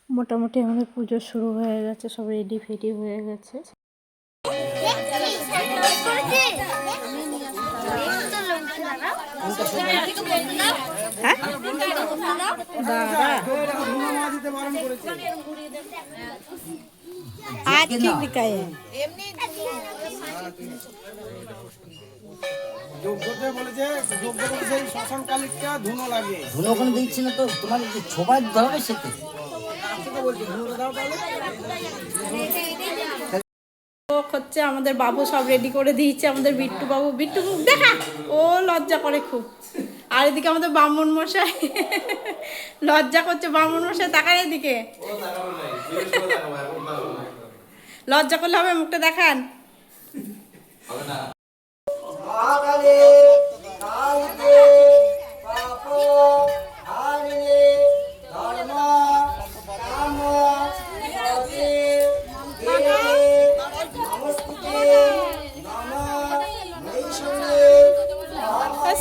মোটামুটি আমাদের পুজো শুরু হয়ে গেছে, সব রেডি ফেডি হয়ে গেছে। ধুনো ওখানে দিচ্ছি না তো, তোমার ছোপার ধরবে সেতে হচ্ছে আমাদের বাবু সব রেডি করে দিয়েছে। আমাদের বিট্টু বাবু, বিট্টু মুখ দেখা, ও লজ্জা করে খুব। আর এদিকে আমাদের ব্রাহ্মণ মশাই লজ্জা করছে, ব্রাহ্মণ মশাই তাকান এদিকে, লজ্জা করলে হবে, মুখটা দেখান।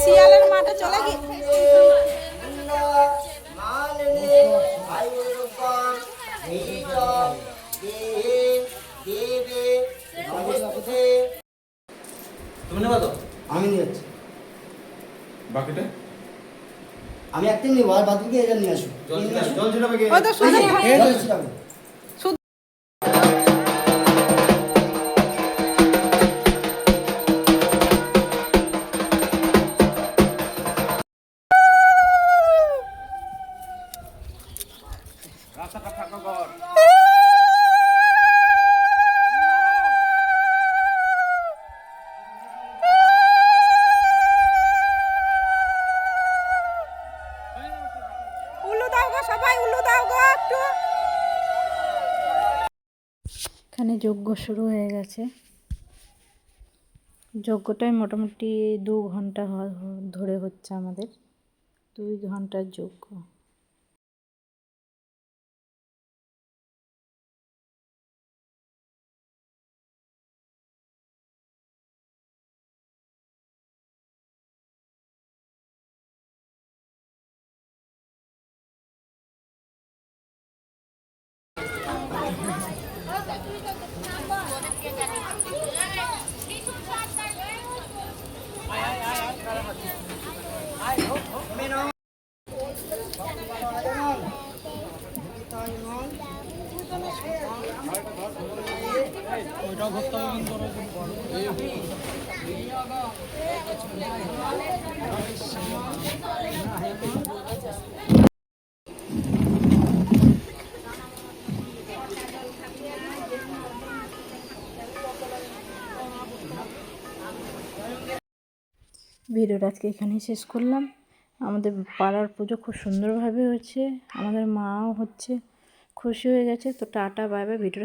শিয়ালের মাঠে চলে গিয়ে আমি নিয়ে যাচ্ছি, বাকিটা আমি একদিন নিবো, আর বাদুকে এটা নিয়ে আসো। জল ছিটাবে কে? রাস্তাটা ফাঁকা কর। উল্লু দাও গো, সবাই উল্লু দাও গো একটু। এখানে যজ্ঞ শুরু হয়ে গেছে। যজ্ঞটাই মোটামুটি 2 ঘন্টা ধরে হচ্ছে আমাদের, 2 ঘন্টার যজ্ঞ। ভিডিওটা আজকে এখানেই শেষ করলাম। আমাদের পাড়ার পুজো খুব সুন্দরভাবে হচ্ছে, আমাদের মাও হচ্ছে খুশি হয়ে গেছে। তো টাটা, বাই বাই। ভিডিও